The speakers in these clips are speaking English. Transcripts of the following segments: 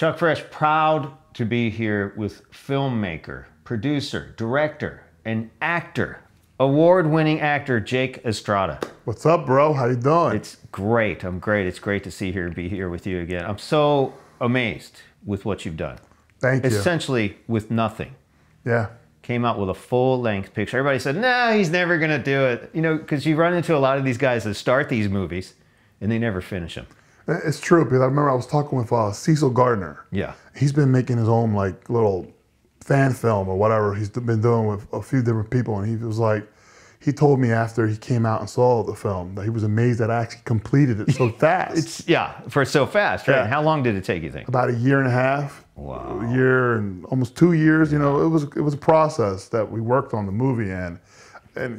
Chuck Fresh, proud to be here with filmmaker, producer, director, and actor, award-winning actor Jake Estrada. What's up, bro? How you doing? It's great. I'm great. It's great to be here with you again. I'm so amazed with what you've done. Thank you. Essentially with nothing. Yeah. Came out with a full-length picture. Everybody said, no, he's never going to do it. You know, because you run into a lot of these guys that start these movies and they never finish them. It's true, because I remember I was talking with Cecil Gardner. Yeah. He's been making his own like little fan film or whatever he's been doing with a few different people, and he was like, he told me after he came out and saw the film that he was amazed that I actually completed it so fast. For so fast, right? Yeah. And how long did it take, you think? About a year and a half. Wow. A year and almost 2 years. You know, it was a process that we worked on the movie, and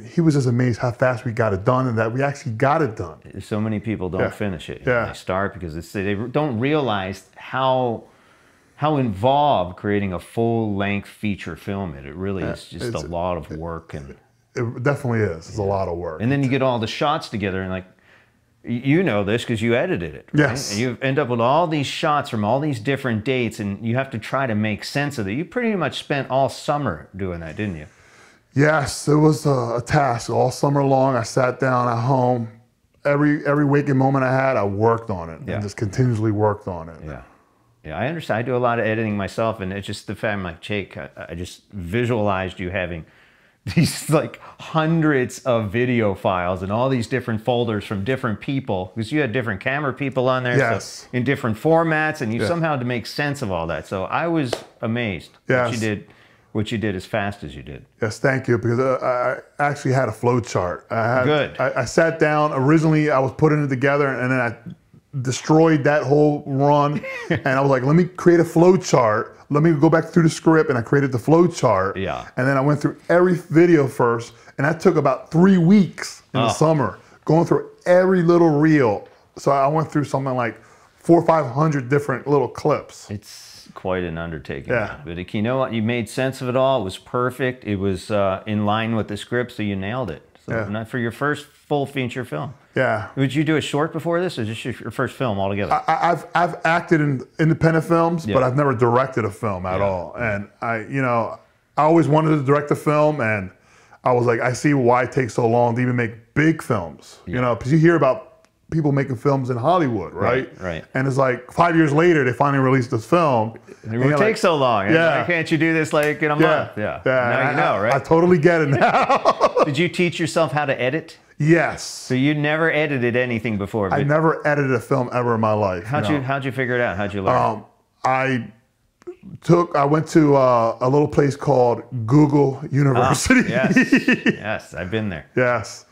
he was just amazed how fast we got it done and that we actually got it done. So many people don't finish it. Yeah. They start because they don't realize how involved creating a full-length feature film is. It really is just a lot of work. And it definitely is. It's a lot of work. And then you get all the shots together, and like, you know this because you edited it, right? Yes. And you end up with all these shots from all these different dates, and you have to try to make sense of it. You pretty much spent all summer doing that, didn't you? Yes, it was a task. All summer long, I sat down at home. Every waking moment I had, I worked on it, and just continuously worked on it. Yeah. Yeah, I understand. I do a lot of editing myself, and it's just the fact, I'm like, Jake, I just visualized you having these like hundreds of video files and all these different folders from different people, because you had different camera people on there, so in different formats, and you somehow had to make sense of all that. So I was amazed what you did as fast as you did. Yes, thank you, because I actually had a flow chart. Good. I sat down. Originally, I was putting it together, and then I destroyed that whole run. And I was like, let me create a flow chart. Let me go back through the script, and I created the flow chart. Yeah. And then I went through every video first, and that took about 3 weeks in the summer, going through every little reel. So I went through something like 400 or 500 different little clips. It's quite an undertaking. Yeah. But you know what? You made sense of it all. It was perfect. It was in line with the script, so you nailed it. So not for your first full feature film. Yeah. Would you do a short before this, or just your first film altogether? I've acted in independent films, but I've never directed a film at all. And I always wanted to direct a film, and I was like, I see why it takes so long to even make big films. You know, because you hear about people making films in Hollywood, right? Right. And it's like 5 years later, they finally released this film. It takes so long. Yeah. Why can't you do this like in a month? Yeah. Now you know, right? I totally get it now. Did you teach yourself how to edit? Yes. So you never edited anything before? I never edited a film ever in my life. How'd you figure it out? How'd you learn? I went to a little place called Google University. Yes, I've been there. Yes.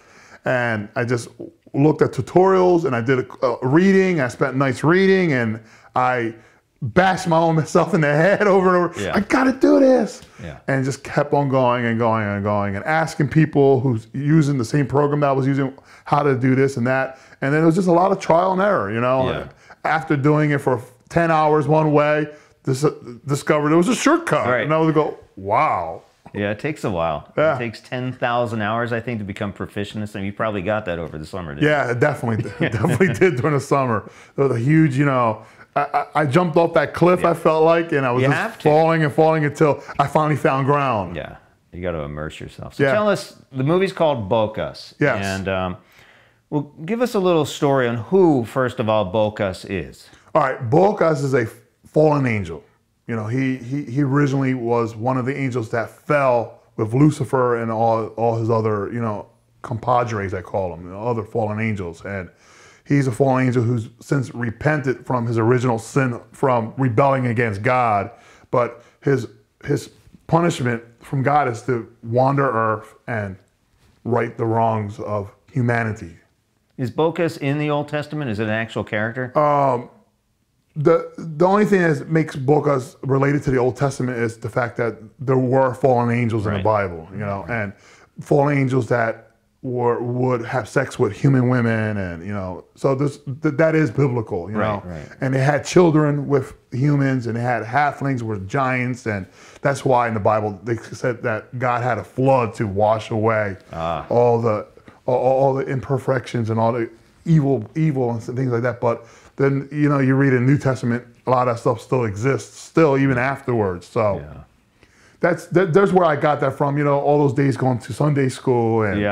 And I just looked at tutorials, and I did a reading. I spent nights reading, and I bashed my own self in the head over and over. I gotta do this. And just kept on going and going and going, and asking people who's using the same program that I was using how to do this and that. And then it was just a lot of trial and error, you know. And after doing it for 10 hours one way, discovered it was a shortcut. And I would go, wow. Yeah, it takes a while. It takes 10,000 hours, I think, to become proficient. So you probably got that over the summer, didn't you? Yeah, it definitely did during the summer. There was a huge, I jumped off that cliff, I felt like, and I was just falling and falling until I finally found ground. Yeah, you got to immerse yourself. So tell us, the movie's called Bocas. Yes. And well, give us a little story on who, first of all, Bocas is. All right, Bocas is a fallen angel. You know, he originally was one of the angels that fell with Lucifer and all his other, compadres, I call them, other fallen angels. And he's a fallen angel who's since repented from his original sin from rebelling against God. But his punishment from God is to wander Earth and right the wrongs of humanity. Is Bocas in the Old Testament? Is it an actual character? The only thing that makes Bocas related to the Old Testament is the fact that there were fallen angels in the Bible, and fallen angels that would have sex with human women, and so that is biblical, and they had children with humans, and they had halflings with giants, and that's why in the Bible they said that God had a flood to wash away all the imperfections and all the evil and things like that. But then you read in the New Testament, a lot of that stuff still exists, still even afterwards. So there's where I got that from. All those days going to Sunday school, and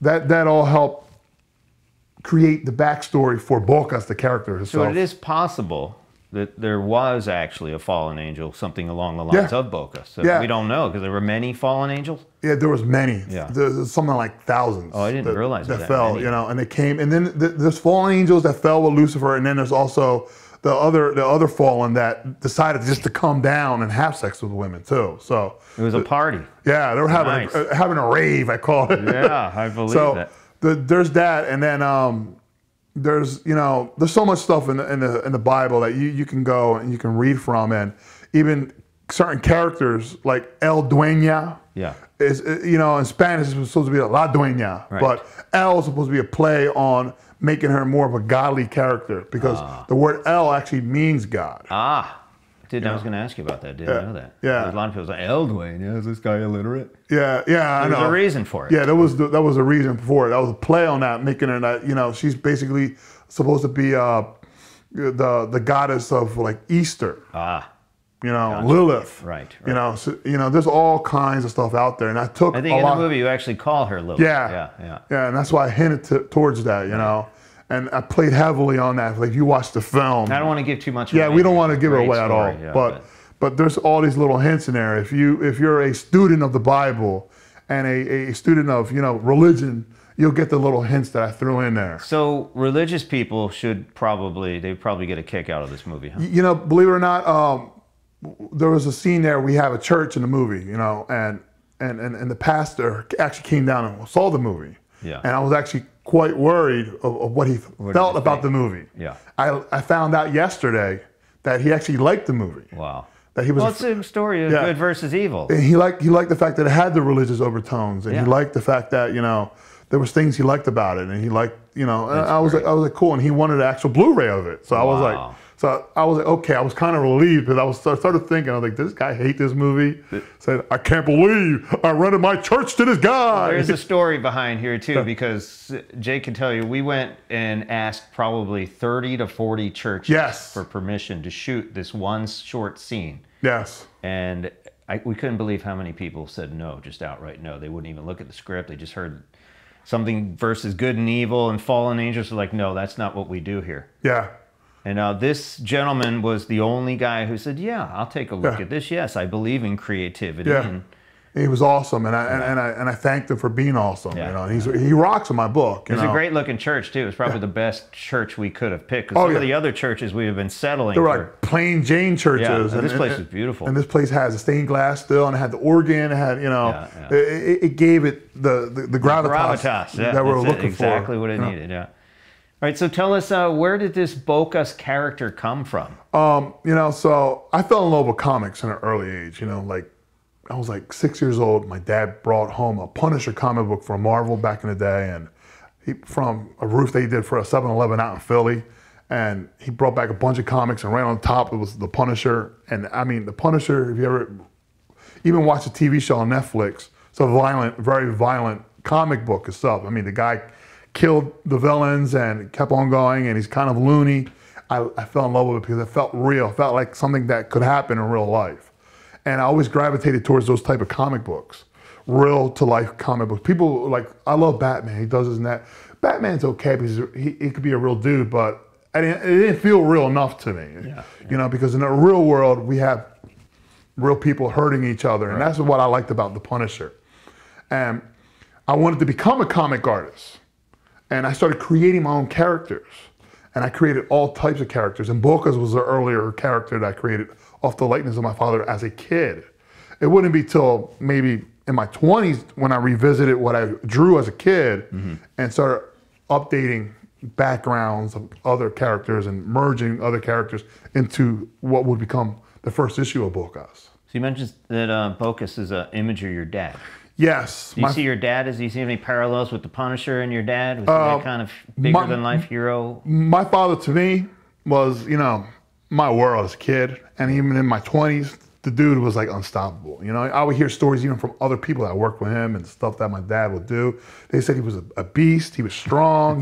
that all helped create the backstory for Bocas, the character himself. So it is possible that there was actually a fallen angel, something along the lines of Bocas. So we don't know, because there were many fallen angels? Yeah, there was many. Yeah. There's something like thousands. Oh, I didn't realize that fell, many. And they came, and then there's fallen angels that fell with Lucifer, and then there's also the other fallen that decided just to come down and have sex with women too. So it was a party. Yeah, they were having a rave, I call it. Yeah, I believe that. There's that, and then there's so much stuff in the Bible that you can go and you can read from, and even certain characters like El Dueña. Yeah. Is in Spanish it's supposed to be La Dueña, but El is supposed to be a play on making her more of a godly character, because the word El actually means God. I was going to ask you about that. Didn't know that. Yeah. There's a lot of people say, El Dueña, is this guy illiterate? Yeah, I know. There's a reason for it. Yeah, that was a reason for it. That was a play on that, making her that, she's basically supposed to be the goddess of like Easter. Gotcha. Lilith. Right. There's all kinds of stuff out there, and I think in the movie you actually call her Lilith. Yeah, and that's why I hinted towards that, and I played heavily on that. Like, you watch the film. I don't want to give too much. Yeah, we don't want to give it away at all. But there's all these little hints in there. If you're a student of the Bible and a student of religion, you'll get the little hints that I threw in there. So religious people should probably get a kick out of this movie, huh? Believe it or not, there was a scene there. We have a church in the movie, and the pastor actually came down and saw the movie. Yeah. And I was actually quite worried of what he felt about the movie. Yeah. I found out yesterday that he actually liked the movie. Wow. That he was it's a story of good versus evil. And he liked the fact that it had the religious overtones, and he liked the fact that there was things he liked about it, and he liked and I was like cool, and he wanted an actual Blu-ray of it. So I was like, okay, I was kind of relieved, because I started thinking, I was like, does this guy hate this movie? Said, I can't believe I rented my church to this guy. There's a story behind here too, because Jake can tell you, we went and asked probably 30 to 40 churches for permission to shoot this one short scene. Yes. And we couldn't believe how many people said no, just outright no. They wouldn't even look at the script. They just heard something versus good and evil and fallen angels. Are like, no, that's not what we do here. Yeah. And this gentleman was the only guy who said, yeah, I'll take a look at this. Yes, I believe in creativity. Yeah. And he was awesome, and I thanked him for being awesome. And he rocks in my book. It was a great looking church too. It was probably the best church we could have picked. Because some of the other chchurches we have been settling. They were like plain Jane churches. Yeah, this place is beautiful. And this place has a stained glass still, and it had the organ. It had it gave it the gravitas that we're looking for. Exactly what it needed. Yeah. All right, so tell us, where did this Bocas character come from? So I fell in love with comics in an early age. Like, I was like 6 years old. My dad brought home a Punisher comic book from Marvel back in the day, and from a roof they did for a 7-Eleven out in Philly. And he brought back a bunch of comics, and right on top it was the Punisher. And I mean, the Punisher, if you ever even watch a TV show on Netflix, it's a very violent comic book itself. I mean, the guy killed the villains and kept on going, and he's kind of loony. I fell in love with it because it felt real. It felt like something that could happen in real life. And I always gravitated towards those type of comic books, real to life comic books. People like, I love Batman. He does this and that. Batman's okay because he could be a real dude, but it didn't feel real enough to me. Because in the real world, we have real people hurting each other. And that's what I liked about the Punisher. And I wanted to become a comic artist. And I started creating my own characters. And I created all types of characters. And Bocas was the earlier character that I created off the likeness of my father as a kid. It wouldn't be till maybe in my 20s when I revisited what I drew as a kid and started updating backgrounds of other characters and merging other characters into what would become the first issue of Bocas. So you mentioned that Bocas is an image of your dad. Yes. Do you see your dad? Do you see any parallels with the Punisher and your dad? Was he that kind of bigger than life hero? My father to me was, my world as a kid. And even in my 20s, the dude was like unstoppable. I would hear stories even from other people that worked with him and stuff that my dad would do. They said he was a beast. He was strong.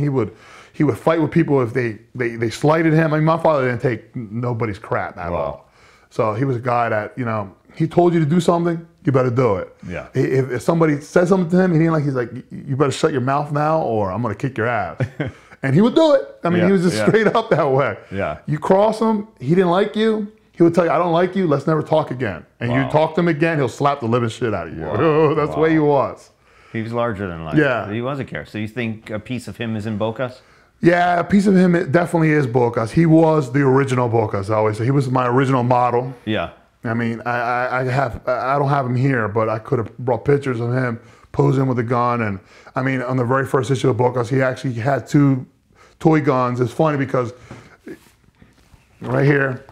He would fight with people if they slighted him. I mean, my father didn't take nobody's crap at all. So he was a guy that, you know, he told you to do something, you better do it. Yeah. If somebody said something to him, he didn't like, he's like, you better shut your mouth now or I'm going to kick your ass. And he would do it. I mean, he was just straight up that way. Yeah. You cross him, he didn't like you, he would tell you, I don't like you, let's never talk again. And you talk to him again, he'll slap the living shit out of you. That's the way he was. He was larger than life. Yeah. He was a character. So you think a piece of him is in Bocas? Yeah, a piece of him, it definitely is Bocas. He was the original Bocas, I always say. He was my original model. Yeah. I mean, I don't have him here, but I could have brought pictures of him posing with a gun. And I mean, on the very first issue of Bocas, he actually had 2 toy guns. It's funny because right here,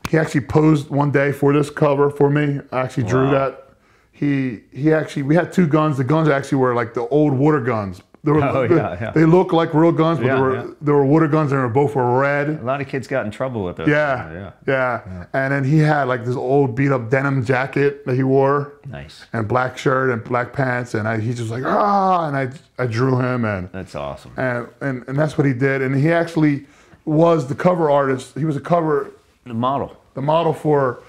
he actually posed one day for this cover for me. I actually drew that. He actually, we had 2 guns. The guns actually were like the old water guns. They were, they look like real guns, but they were water guns and they both were red. A lot of kids got in trouble with those. Yeah. And then he had like this old beat up denim jacket that he wore. Nice. And black shirt and black pants. And he just like, and I drew him. And that's awesome. And that's what he did. And he actually was the cover artist. He was the model for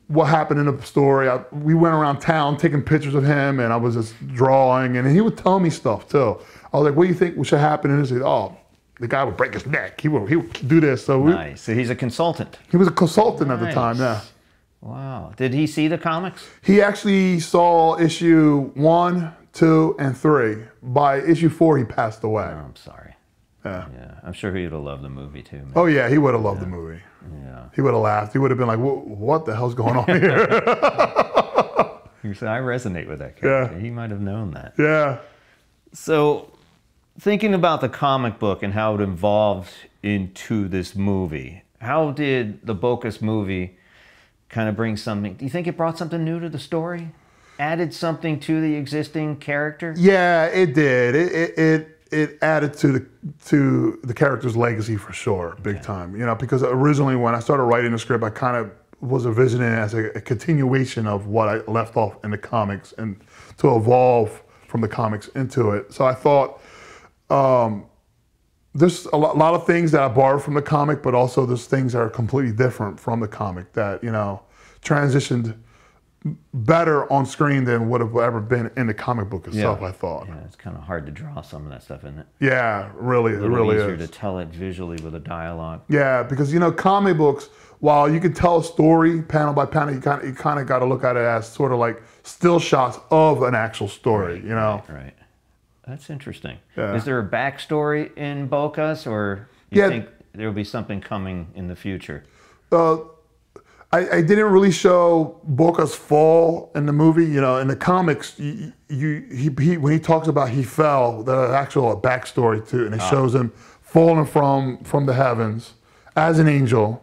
what happened in the story. We went around town taking pictures of him, and I was just drawing, and he would tell me stuff too. I was like, "What do you think should happen?" And he said, "Oh, the guy would break his neck. He would do this." So nice. So he's a consultant. He was a consultant at the time. Yeah. Wow. Did he see the comics? He actually saw issue 1, 2, and 3. By issue 4, he passed away. Oh, I'm sorry. Yeah. I'm sure he would have loved the movie too. Man. Oh yeah, he would have loved the movie. Yeah. He would have laughed. He would have been like, "What the hell's going on here?" You said, I resonate with that character. Yeah. He might have known that. Yeah. So, thinking about the comic book and how it evolved into this movie, how did the Bocas movie kind of bring something? Do you think it brought something new to the story? Added something to the existing character? Yeah, it did. It added to the character's legacy for sure, big time. You know, because originally when I started writing the script, I kind of was envisioning it as a continuation of what I left off in the comics and to evolve from the comics into it. So I thought there's a lot of things that I borrowed from the comic, but also there's things that are completely different from the comic that, you know, transitioned better on screen than would have ever been in the comic book itself, I thought. Yeah, it's kind of hard to draw some of that stuff, isn't it? Yeah, really, it really easier is. to tell it visually with a dialogue. Yeah, because, you know, comic books, while you can tell a story panel by panel, you kind of got to look at it as sort of like still shots of an actual story, you know? Right. That's interesting. Yeah. Is there a backstory in Bocas, or you think there will be something coming in the future? I didn't really show Bocas fall in the movie. You know, in the comics, he when he talks about he fell, there's actual backstory to it, and it shows him falling from the heavens as an angel,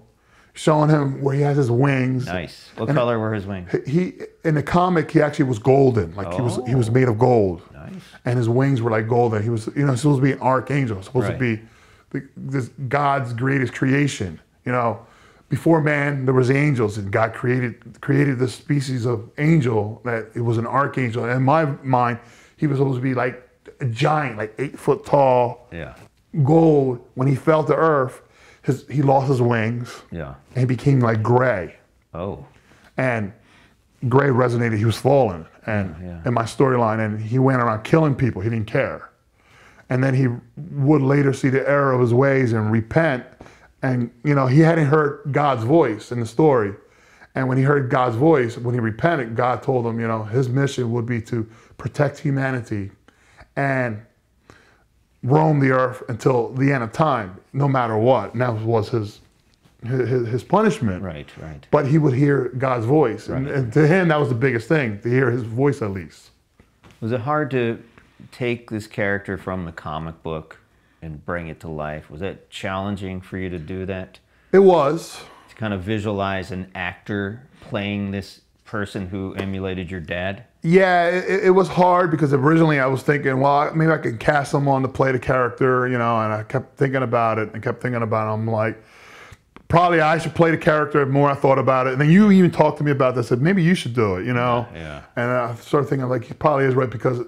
showing him where he has his wings. Nice. What color were his wings? He in the comic, he actually was golden, like he was made of gold. Nice. And his wings were like golden. He was, you know, supposed to be an archangel, supposed to be this God's greatest creation, you know. Before man, there was angels, and God created this species of angel that it was an archangel. And in my mind, he was supposed to be like a giant, like 8 foot tall, gold. When he fell to earth, he lost his wings, and he became like gray. Oh. And gray resonated. He was fallen, and in my storyline, and he went around killing people. He didn't care. And then he would later see the error of his ways and repent. And, you know, he hadn't heard God's voice in the story. And when he heard God's voice, when he repented, God told him, you know, his mission would be to protect humanity and roam the earth until the end of time, no matter what. And that was his punishment. Right. But he would hear God's voice. And to him, that was the biggest thing, to hear his voice at least. Was it hard to take this character from the comic book and bring it to life? Was it challenging for you to do that? It was. To kind of visualize an actor playing this person who emulated your dad? Yeah, it was hard because originally I was thinking, well, maybe I can cast someone to play the character, you know, and I kept thinking about it. I'm like, probably I should play the character. The more I thought about it, and then you even talked to me about this, said maybe you should do it, you know? Yeah. And I started thinking, like, he probably is right, because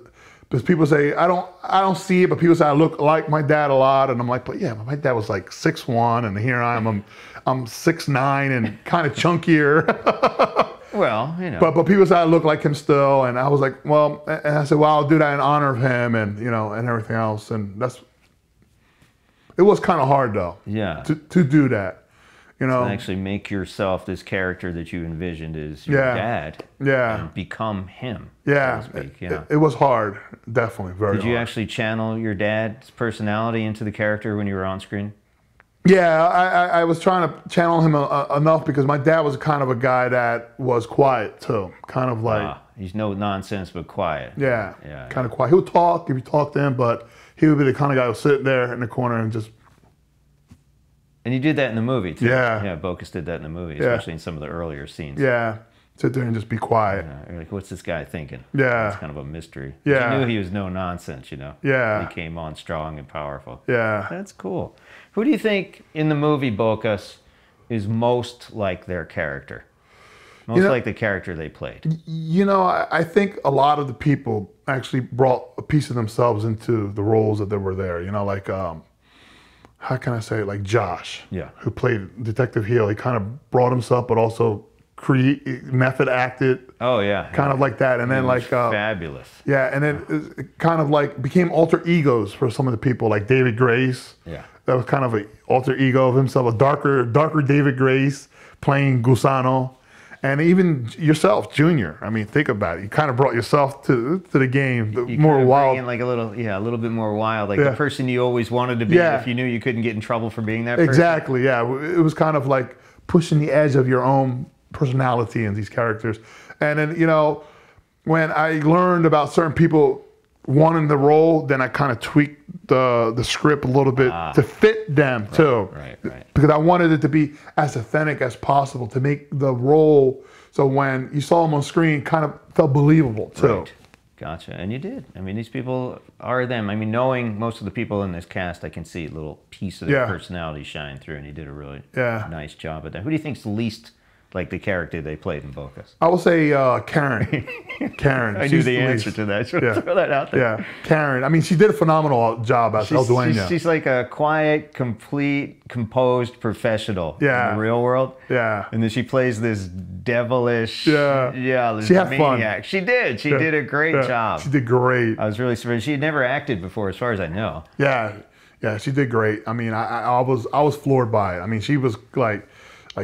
Because people say I don't see it, but people say I look like my dad a lot, and I'm like, but yeah, my dad was like 6'1", and here I'm 6'9" and kind of chunkier. Well, you know. But people say I look like him still, and I was like, well, and I said, well, I'll do that in honor of him, and you know, and everything else, and it was kind of hard though. Yeah. To do that. You know, to actually make yourself this character that you envisioned as your dad. Yeah. And become him. Yeah. So to speak, it was hard, definitely, very hard. Did you actually channel your dad's personality into the character when you were on screen? Yeah, I was trying to channel him enough because my dad was kind of a guy that was quiet too, kind of like. He's no nonsense but quiet. Yeah, kind of quiet. He would talk if you talk to him, but he would be the kind of guy who would sit there in the corner and just. And you did that in the movie too. Yeah. Yeah, Bocas did that in the movie, especially in some of the earlier scenes. Yeah. Sit there and just be quiet. You're like, what's this guy thinking? Yeah. It's kind of a mystery. Yeah. You knew he was no nonsense, you know. Yeah. He came on strong and powerful. Yeah. That's cool. Who do you think in the movie Bocas is most like their character? Most like the character they played? You know, I think a lot of the people actually brought a piece of themselves into the roles that they were there. You know, like, how can I say it? Like Josh, who played Detective Hill. He kind of brought himself, but also method acted. Oh yeah, kind of like that, and then like fabulous. Yeah, and then it kind of like became alter egos for some of the people, like David Grace. Yeah, that was kind of an alter ego of himself, a darker David Grace playing Gusano. And even yourself, Junior. I mean, think about it. You kind of brought yourself to the game, more wild. Like a little bit more wild, like the person you always wanted to be. If you knew you couldn't get in trouble for being that person. Exactly. Yeah, it was kind of like pushing the edge of your own personality in these characters. And then, you know, when I learned about certain people wanting the role, then I kind of tweaked the script a little bit to fit them too. Right. Because I wanted it to be as authentic as possible to make the role so when you saw them on screen, kind of felt believable too. Right. Gotcha. And you did. I mean, these people are them. I mean, knowing most of the people in this cast, I can see a little piece of their personality shine through, and you did a really nice job at that. Who do you think's the least like the character they played in Bocas? I will say Karen. Karen. I knew the answer to that. Should throw that out there. Yeah, Karen. I mean, she did a phenomenal job as El Dueño. She's like a quiet, complete, composed professional in the real world. Yeah. And then she plays this devilish, this she had maniac. fun. She did. She did a great job. She did great. I was really surprised. She had never acted before, as far as I know. Yeah, she did great. I mean, I was floored by it. I mean, she was like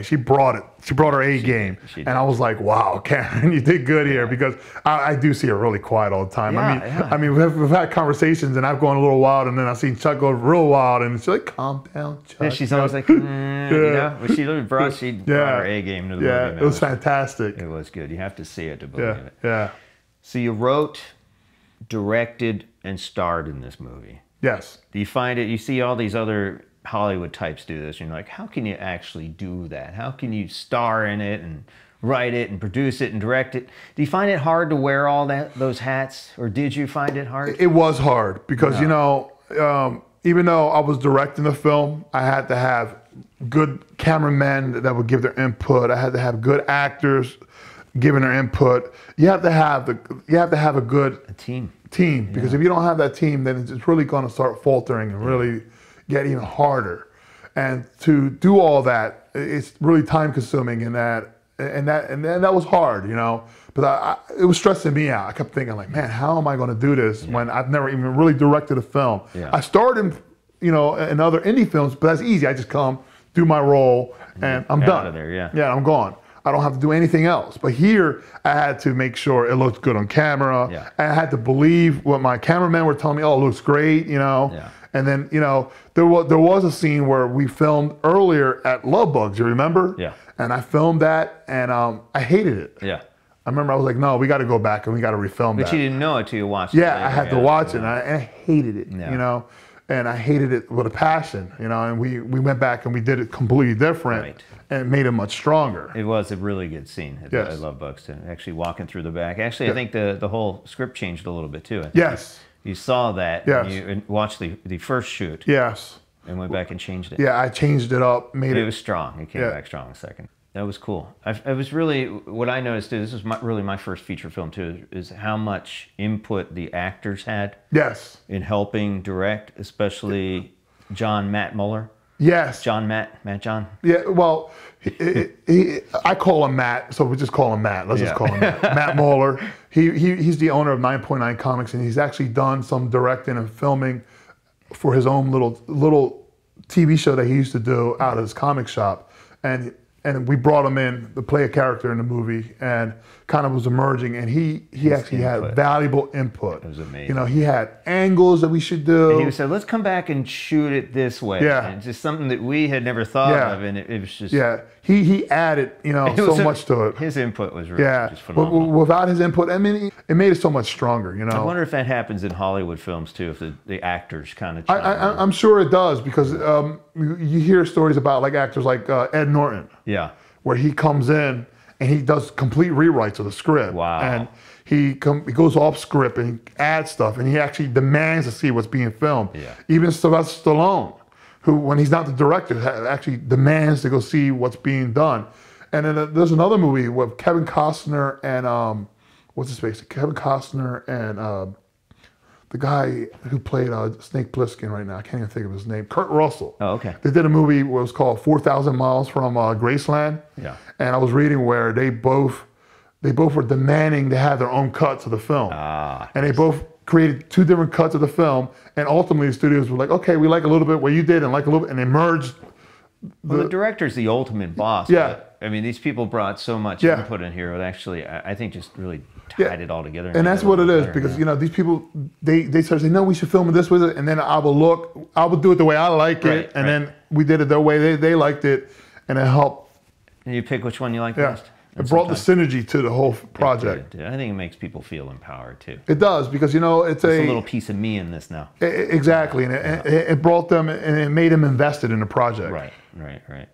she brought it. She brought her A game. And I was like, wow, Karen, you did good here, because I do see her really quiet all the time. I mean, we've had conversations and I've gone a little wild, and then I've seen Chuck go real wild, and she's like, calm down, Chuck. Yeah, she's always like, you know, but she brought her A game to the movie. Yeah, it was fantastic. It was good. You have to see it to believe it. Yeah. So you wrote, directed, and starred in this movie. Yes. Do you find it, you see all these other Hollywood types do this, and you're like, how can you actually do that? How can you star in it and write it and produce it and direct it? Do you find it hard to wear all those hats, or did you find it hard? It was hard because, you know, even though I was directing the film, I had to have good cameramen that would give their input. I had to have good actors giving their input. You have to have a good team, because if you don't have that team, then it's really going to start faltering and really get even harder. And to do all that, it's really time consuming, and that was hard, you know. But it was stressing me out. I kept thinking, like, man, how am I going to do this when I've never even really directed a film? I starred in, you know, in other indie films, but that's easy. I just come, do my role, and I'm done. Out of there, I'm gone. I don't have to do anything else. But here, I had to make sure it looked good on camera. I had to believe what my cameramen were telling me. Oh, it looks great, you know. And then, you know, there was a scene where we filmed earlier at Love Bugs, you remember? And I filmed that, and I hated it. I remember I was like, no, we got to go back and we got to refilm that. But you didn't know it till you watched it. Yeah, I had to watch it, and I hated it, you know. And I hated it with a passion, you know, and we went back and we did it completely different and made it much stronger. It was a really good scene. I love Bugs, actually walking through the back. Actually, I think the whole script changed a little bit too. You saw that, and you watched the first shoot. And went back and changed it. I changed it up, made it. It was strong. It came back strong a second. That was cool. I was really, what I noticed too, this was really my first feature film too, is how much input the actors had. Yes. In helping direct, especially Matt Muller. Yes. Matt John. Yeah, well, I call him Matt, so we just call him Matt. Let's just call him Matt. Matt Muller. He's the owner of 9.9 Comics, and he's actually done some directing and filming for his own little TV show that he used to do out of his comic shop. And we brought him in to play a character in the movie, and kind of was emerging, and he actually had valuable input. It was amazing. You know, he had angles that we should do. And he said, let's come back and shoot it this way. Yeah. And it's just something that we had never thought of, and it was just... Yeah, he added, you know, so much to it. His input was really just phenomenal. Without his input, I mean, it made it so much stronger, you know. I wonder if that happens in Hollywood films too, if the actors kind of... I'm sure it does, because you hear stories about like actors like Ed Norton. Yeah. Where he comes in and he does complete rewrites of the script. Wow. And he goes off script and he adds stuff, and he actually demands to see what's being filmed. Yeah. Even Sylvester Stallone, who, when he's not the director, actually demands to go see what's being done. And then there's another movie with Kevin Costner and what's his face? Kevin Costner and the guy who played Snake Plissken right now. I can't even think of his name. Kurt Russell. Oh, okay. They did a movie where it was called 4,000 Miles from Graceland. Yeah. And I was reading where they both were demanding to have their own cuts of the film. And they both created two different cuts of the film. And ultimately the studios were like, okay, we like a little bit what you did and like a little bit, and they merged. Well, the director's the ultimate boss. Yeah. But, I mean, these people brought so much input in here. It actually, I think, just really tied it all together. And that's what it is, because you know, these people, they start saying, no, we should film this with it, and then I will do it the way I like it, and then we did it the way they liked it, and it helped. And you pick which one you like best. It brought the synergy to the whole project. I think it makes people feel empowered too. It does, because you know, it's a little piece of me in this now. Exactly, and it brought them, and it made them invested in the project. Right.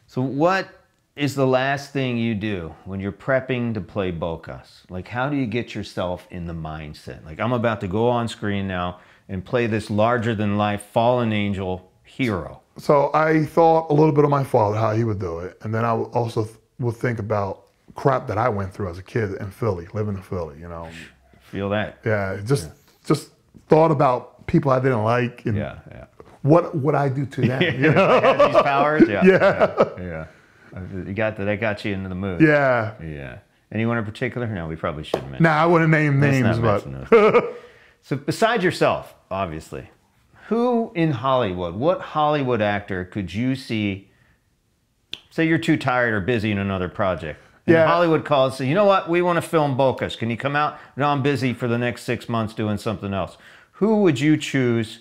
So what is the last thing you do when you're prepping to play Bocas? Like, how do you get yourself in the mindset? Like, I'm about to go on screen now and play this larger-than-life fallen angel hero. So I thought a little bit of my father, how he would do it, and then I also would think about crap that I went through as a kid in Philly, living in Philly, you know. Feel that? Yeah, just thought about people I didn't like, and what would I do to them? You know? I had these powers? Yeah. That got you into the mood. Yeah. Anyone in particular? No, we probably shouldn't mention. Nah, I wouldn't name names, but. So besides yourself, obviously, who in Hollywood, what Hollywood actor could you see, say you're too tired or busy in another project, and Hollywood calls and say, you know what, we want to film Bocas. Can you come out? No, I'm busy for the next 6 months doing something else. Who would you choose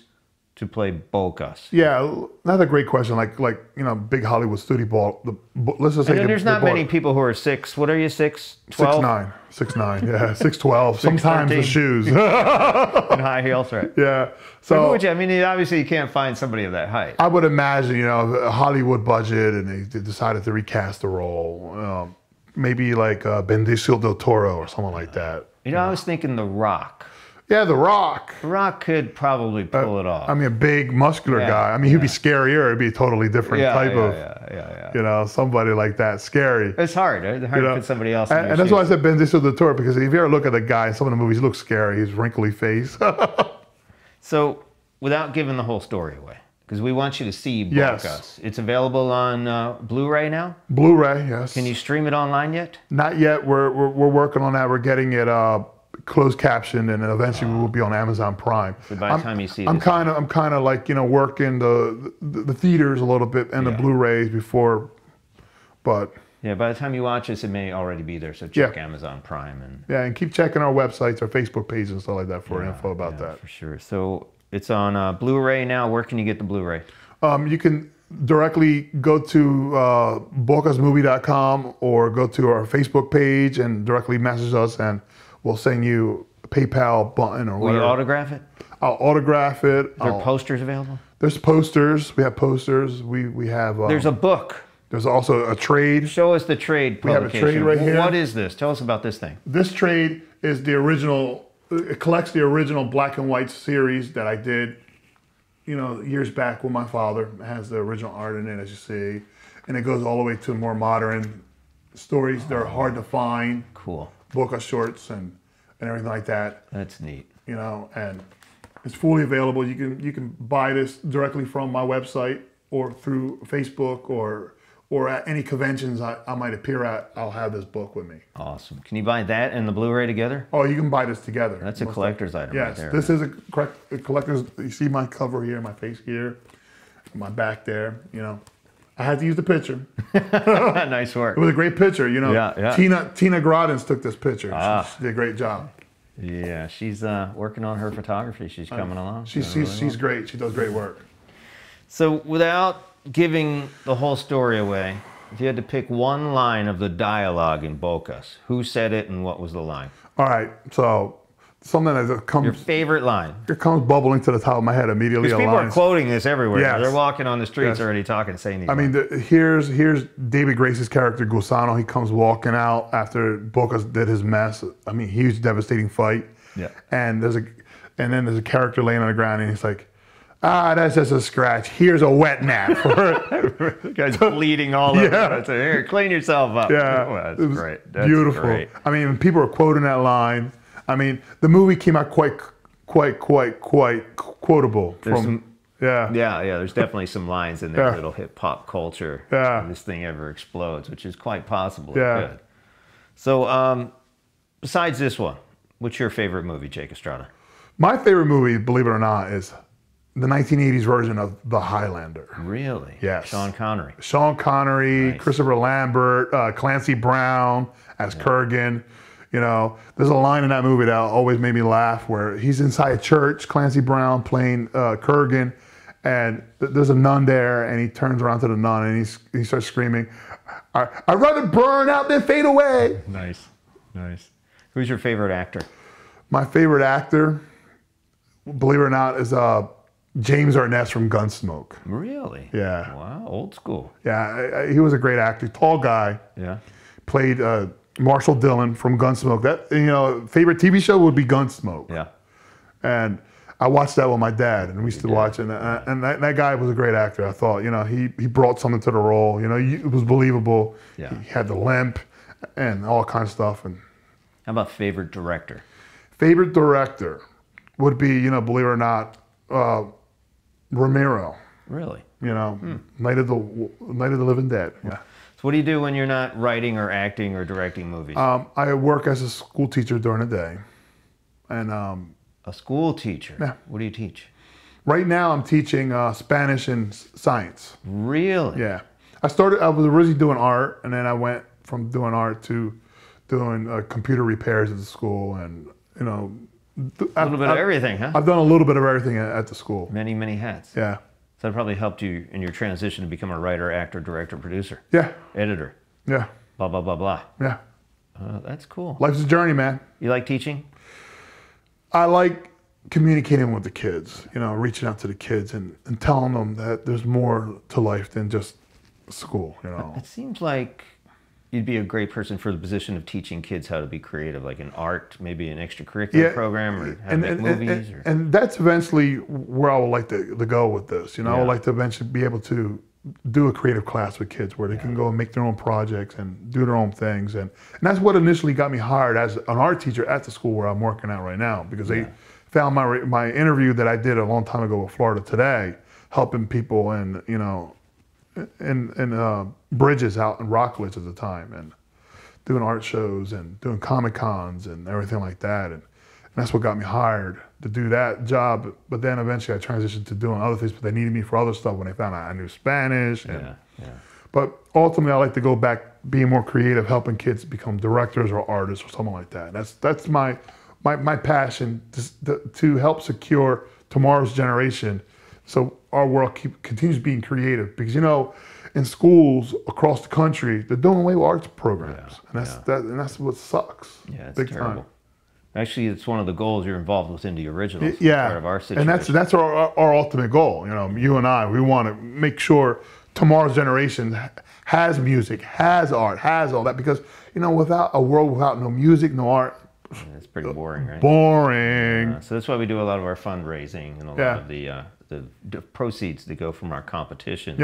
to play Bocas? Yeah, that's a great question. Like you know, big Hollywood studio ball. Let's just say there's not many people who are 6. What are you, 6'12"? 6'9". 6'9". Yeah, 6'12". Sometimes the shoes. And high heels, right? Yeah. So who would you? I mean, obviously you can't find somebody of that height. I would imagine, you know, a Hollywood budget, and they decided to recast the role. Maybe like Benicio del Toro or someone like that. You know, I was thinking The Rock. Yeah, The Rock. The Rock could probably pull it off. I mean, a big, muscular guy. I mean, he'd be scarier. It'd be a totally different type of, you know, somebody like that. Scary. It's hard. It's hard to put somebody else in and that's why I said Benicio del Toro, because if you ever look at the guy in some of the movies, he looks scary. His wrinkly face. So, without giving the whole story away, because we want you to see Bocas. Yes. It's available on Blu-ray now? Blu-ray, yes. Can you stream it online yet? Not yet. We're working on that. We're getting it closed captioned, and then eventually we will be on Amazon Prime. So by the time you see this, I'm kind of like, you know, working the theaters a little bit and the Blu-rays before, but yeah, by the time you watch this, it may already be there. So check Amazon Prime and keep checking our websites, our Facebook pages, and stuff like that for info about that. For sure. So it's on Blu-ray now. Where can you get the Blu-ray? You can directly go to bocasmovie.com or go to our Facebook page and directly message us, and we'll send you a PayPal button or whatever. Will you autograph it? I'll autograph it. Are there posters available? There's posters. We have posters. We have. There's a book. There's also a trade. Show us the trade publication. We have a trade right here. What is this? Tell us about this thing. This trade is the original. It collects the original black and white series that I did years back with my father. It has the original art in it, as you see. And it goes all the way to more modern stories. They're hard to find. Cool. Bocas shorts and everything like that. That's neat. And it's fully available. You can buy this directly from my website or through Facebook or at any conventions I might appear at. I'll have this book with me. Awesome. Can you buy that and the Blu-ray together? Oh, you can buy this together. That's a collector's item right there. Yes, this is a collector's. You see my cover here, my face here, my back there. I had to use the picture. Nice work. It was a great picture. Yeah. Tina Grodins took this picture. She did a great job. Yeah, she's working on her photography. She's coming along. She's great. She does great work. So without giving the whole story away, if you had to pick one line of the dialogue in Bocas, who said it and what was the line? All right, so something that comes... Your favorite line? It comes bubbling to the top of my head immediately. Because people are quoting this everywhere. Yes. They're walking on the streets Yes. already talking, saying these I mean, here's David Grace's character, Gusano. He comes walking out after Bocas did his mess. I mean, huge, devastating fight. Yeah. And then there's a character laying on the ground, and he's like, that's just a scratch. Here's a wet nap. The guy's bleeding all over. Yeah. So, here, clean yourself up. Yeah. Oh, that's great. That's beautiful. Great. I mean, people are quoting that line. I mean, the movie came out quite quotable. Yeah, there's definitely some lines in there that'll hit pop culture. Yeah. If this thing ever explodes, which is quite possible. Yeah. It could. So, besides this one, what's your favorite movie, Jake Estrada? My favorite movie, believe it or not, is the 1980s version of The Highlander. Really? Yes. Sean Connery. Sean Connery, Nice. Christopher Lambert, Clancy Brown as Kurgan. There's a line in that movie that always made me laugh where he's inside a church, Clancy Brown playing Kurgan, and there's a nun there, and he turns around to the nun and he starts screaming, I'd rather burn out than fade away. Nice. Who's your favorite actor? My favorite actor, believe it or not, is James Arness from Gunsmoke. Really? Yeah. Wow, old school. Yeah, he was a great actor, tall guy. Yeah. Played Marshall Dillon from Gunsmoke. That favorite TV show would be Gunsmoke. Yeah. And I watched that with my dad, and we used to watch it. And that guy was a great actor. I thought, he brought something to the role. It was believable. Yeah. He had the limp and all kinds of stuff. And How about favorite director? favorite director would be, believe it or not, Romero. Really? Night of the Living Dead. Yeah. So what do you do when you're not writing or acting or directing movies? I work as a school teacher during the day, and A school teacher? Yeah. What do you teach? right now I'm teaching Spanish and science. Really? Yeah, I was originally doing art, and then I went from doing art to doing computer repairs at the school, and A little bit of everything, huh? I've done a little bit of everything at the school. Many, many hats. Yeah. So that probably helped you in your transition to become a writer, actor, director, producer, Yeah. editor, Yeah. blah, blah, blah, blah. Yeah. That's cool. Life's a journey, man. You like teaching? I like communicating with the kids, reaching out to the kids and telling them that there's more to life than just school, It seems like you'd be a great person for the position of teaching kids how to be creative, like in art, maybe an extracurricular program, or how to make movies. And that's eventually where I would like to go with this. I would like to eventually be able to do a creative class with kids where they can go and make their own projects and do their own things. And that's what initially got me hired as an art teacher at the school where I'm working at right now, because they found my interview that I did a long time ago with Florida Today, helping people in bridges out in Rockledge at the time, and doing art shows and doing Comic Cons and everything like that. And that's what got me hired to do that job. But then eventually I transitioned to doing other things, but they needed me for other stuff when they found out I knew Spanish. But ultimately I like to go back being more creative, helping kids become directors or artists or something like that. That's my passion, to help secure tomorrow's generation so our world continues being creative. Because in schools across the country, they're doing away with arts programs, and that's what sucks. Yeah, it's big terrible. time. Actually, it's one of the goals you're involved with in the originals. Yeah, part of our situation. and that's our ultimate goal. You and I, we want to make sure tomorrow's generation has music, has art, has all that. Because without a world without no music, no art, It's pretty boring, right? boring. So that's why we do a lot of our fundraising and a lot of the the proceeds that go from our competition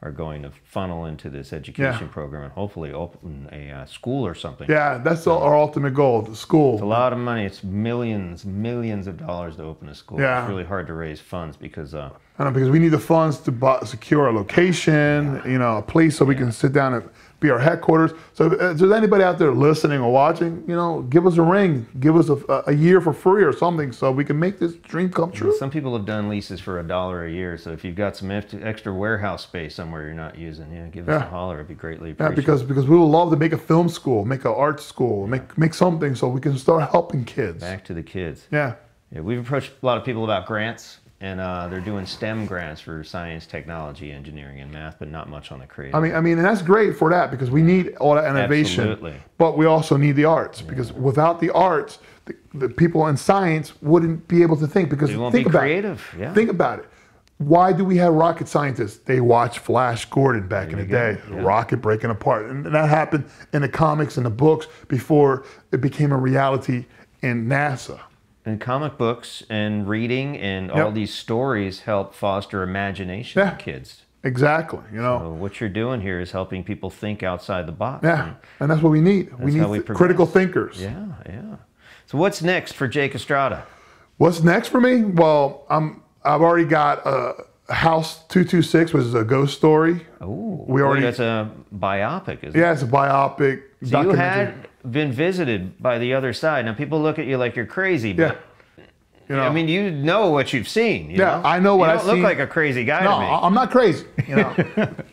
are going to funnel into this education program and hopefully open a school or something. Yeah, that's our ultimate goal, the school. It's a lot of money. It's millions of dollars to open a school. Yeah. It's really hard to raise funds because because we need the funds to secure a location, a place so we can sit down and be our headquarters. So if there's anybody out there listening or watching, give us a ring, give us a year for free or something so we can make this dream come true. Some people have done leases for $1 a year. So if you've got some extra warehouse space somewhere you're not using, give us a holler. It'd be greatly appreciated. Yeah, because we would love to make a film school, make an art school, make something so we can start helping kids. Back to the kids. Yeah. We've approached a lot of people about grants. And they're doing STEM grants for science, technology, engineering, and math, but not much on the creative. I mean, and that's great for that because we need all that innovation. Absolutely. But we also need the arts because without the arts, the people in science wouldn't be able to think. Because they won't think be about creative. it. Yeah. Think about it. Why do we have rocket scientists? They watched Flash Gordon back in the day, rocket breaking apart, and that happened in the comics and the books before it became a reality in NASA. And comic books and reading and all these stories help foster imagination in kids. Exactly. So what you're doing here is helping people think outside the box. Yeah, and that's what we need. We need critical thinkers. Yeah, yeah. So what's next for Jake Estrada? What's next for me? Well, I've already got House 226, which is a ghost story. Oh, that's a biopic, isn't it? Yeah, it's a biopic. So you had been visited by the other side. Now people look at you like you're crazy, but I mean, you know what you've seen. I know what I've seen. You don't look like a crazy guy to me. No, I'm not crazy.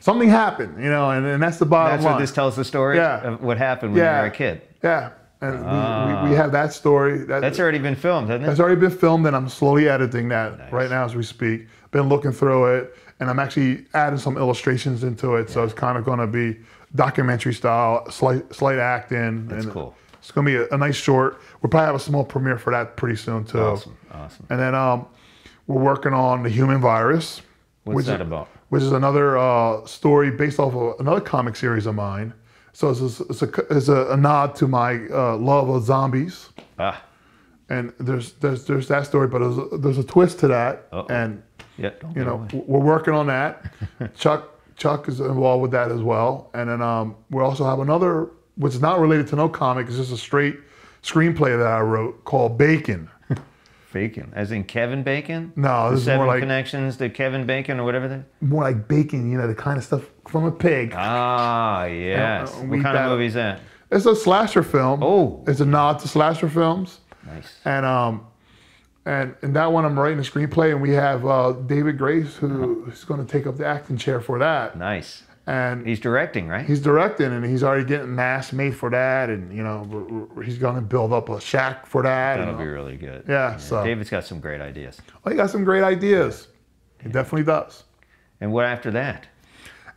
Something happened, and that's the bottom line. That's what this tells the story of what happened when you were a kid. Yeah, and we have that story. That's already been filmed, hasn't it? That's already been filmed, and I'm slowly editing that right now as we speak. Been looking through it, and I'm actually adding some illustrations into it, so it's kind of going to be documentary style, slight acting. That's cool. It's going to be a nice short. We'll probably have a small premiere for that pretty soon too. Awesome. And then we're working on The Human Virus. What's that about? Which is another story based off of another comic series of mine. So it's a nod to my love of zombies. And there's that story, but there's a twist to that. And we're working on that. Chuck is involved with that as well. And then we also have another, which is not related to no comic, it's just a straight screenplay that I wrote called Bacon. Bacon, as in Kevin Bacon? No, this is more like connections to Kevin Bacon or whatever. More like bacon, the kind of stuff from a pig. Ah, yes. What kind of movie is that? It's a slasher film. Oh, it's a nod to slasher films. Nice. And in that one, I'm writing a screenplay, and we have David Grace, who's going to take up the acting chair for that. Nice. And he's directing, right? He's directing, and he's already getting masks made for that, and he's going to build up a shack for that. That'll be really good. Yeah. So David's got some great ideas. Oh, he got some great ideas. He definitely does. And what after that?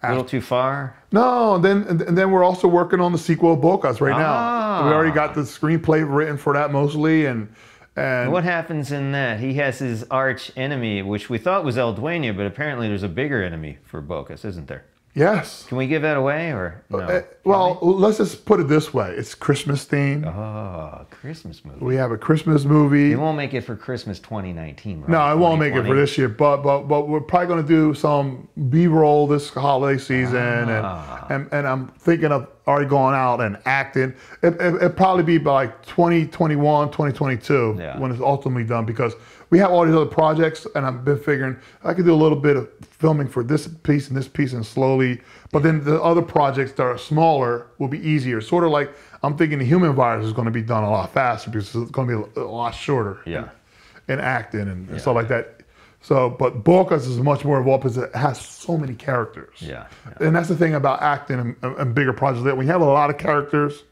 A little too far? No, and then we're also working on the sequel of Bocas right now. We already got the screenplay written for that mostly, and what happens in that? He has his arch enemy, which we thought was El Dueño, but apparently there's a bigger enemy for Bocas, isn't there? Yes. Can we give that away or no? Well, let's just put it this way. It's Christmas themed. Oh, Christmas movie. We have a Christmas movie. It won't make it for Christmas 2019, right? No, it won't make it for this year, but we're probably going to do some B-roll this holiday season, and I'm thinking of already going out and acting. It'll probably be by like 2021, 2022 when it's ultimately done, because we have all these other projects, and I've been figuring I could do a little bit of filming for this piece and slowly, but then the other projects that are smaller will be easier. Sort of like I'm thinking The Human Virus is going to be done a lot faster because it's going to be a lot shorter in acting and stuff like that. So, but Bocas is much more involved because it has so many characters. Yeah. And that's the thing about acting and bigger projects. That when you have a lot of characters,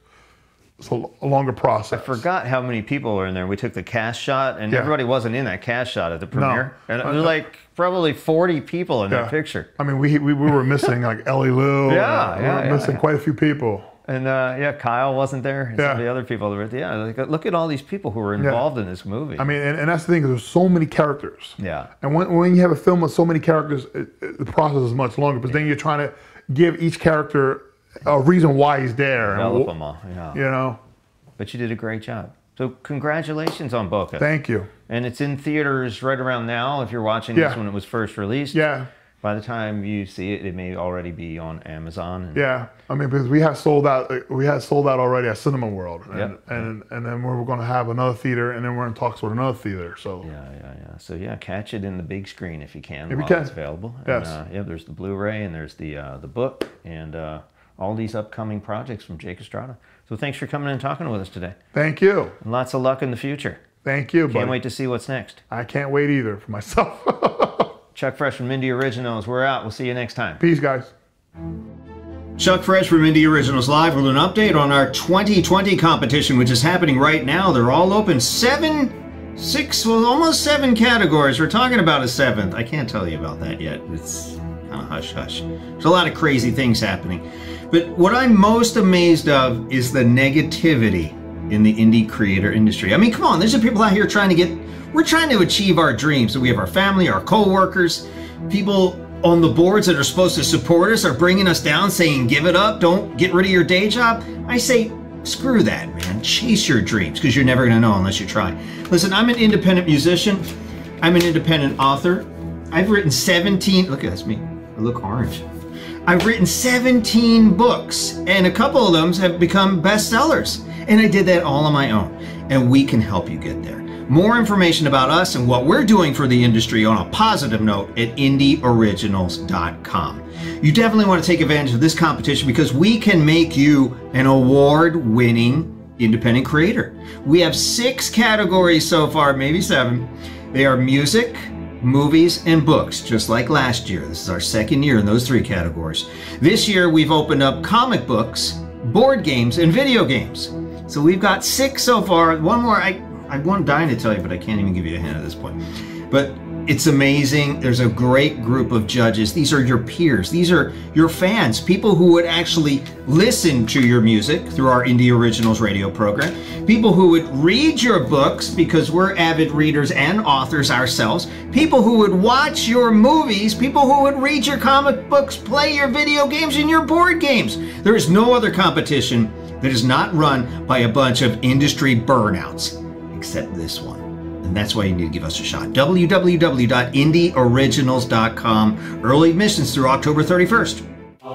it's a longer process. I forgot how many people are in there. We took the cast shot, and everybody wasn't in that cast shot at the premiere. No. And there's like probably 40 people in that picture. I mean, we were missing like Ellie Lou. We were missing quite a few people. And Kyle wasn't there, and some of the other people. Look at all these people who were involved in this movie. I mean, and that's the thing, there's so many characters. Yeah. And when you have a film with so many characters, the process is much longer. But then you're trying to give each character a reason why he's there. Develop them all, You know. But you did a great job. So congratulations on Bocas. Thank you. And it's in theaters right around now. If you're watching this when it was first released. Yeah. By the time you see it, it may already be on Amazon. And yeah, I mean, because we had sold out already at Cinema World, and then we're going to have another theater, and then we're in talks with another theater. So yeah. So yeah, catch it in the big screen if you can, while it's available. Yes. And, yeah, there's the Blu-ray and there's the book and all these upcoming projects from Jake Estrada. So thanks for coming and talking with us today. Thank you. And lots of luck in the future. Thank you. Can't wait to see what's next. I can't wait either for myself. Chuck Fresh from Indie Originals. We're out. We'll see you next time. Peace, guys. Chuck Fresh from Indie Originals Live with an update on our 2020 competition, which is happening right now. They're all open. Almost seven categories. We're talking about a seventh. I can't tell you about that yet. It's kind of hush-hush. There's a lot of crazy things happening. But what I'm most amazed of is the negativity in the indie creator industry. I mean, come on. There's some people out here we're trying to achieve our dreams. So we have our family, our co-workers, people on the boards that are supposed to support us are bringing us down, saying, give it up, don't get rid of your day job. I say, screw that, man. Chase your dreams, because you're never going to know unless you try. Listen, I'm an independent musician. I'm an independent author. I've written 17, look at that's me. I look orange. I've written 17 books, and a couple of them have become bestsellers. And I did that all on my own. And we can help you get there. More information about us and what we're doing for the industry on a positive note at indieoriginals.com. You definitely want to take advantage of this competition because we can make you an award-winning independent creator. We have 6 categories so far, maybe 7. They are music, movies, and books, just like last year. This is our second year in those 3 categories. This year, we've opened up comic books, board games, and video games. So we've got 6 so far. One more, I'm dying to tell you, but I can't even give you a hint at this point. But it's amazing. There's a great group of judges. These are your peers. These are your fans, people who would actually listen to your music through our Indie Originals radio program, people who would read your books because we're avid readers and authors ourselves, people who would watch your movies, people who would read your comic books, play your video games and your board games. There is no other competition that is not run by a bunch of industry burnouts, except this one. And that's why you need to give us a shot. www.indieoriginals.com. Early admissions through October 31st.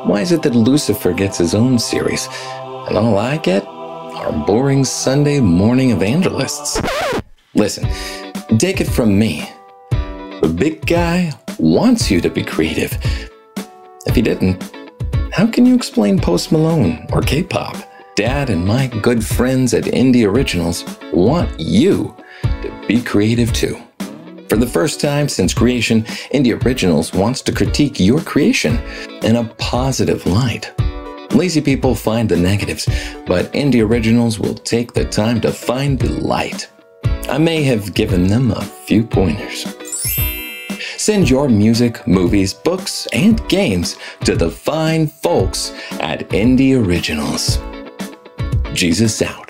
Why is it that Lucifer gets his own series, and all I get are boring Sunday morning evangelists? Listen, take it from me. The big guy wants you to be creative. If he didn't, how can you explain Post Malone or K-pop? Dad and my good friends at Indie Originals want you to be creative too. For the first time since creation, Indie Originals wants to critique your creation in a positive light. Lazy people find the negatives, but Indie Originals will take the time to find the light. I may have given them a few pointers. Send your music, movies, books, and games to the fine folks at Indie Originals. Jesus out.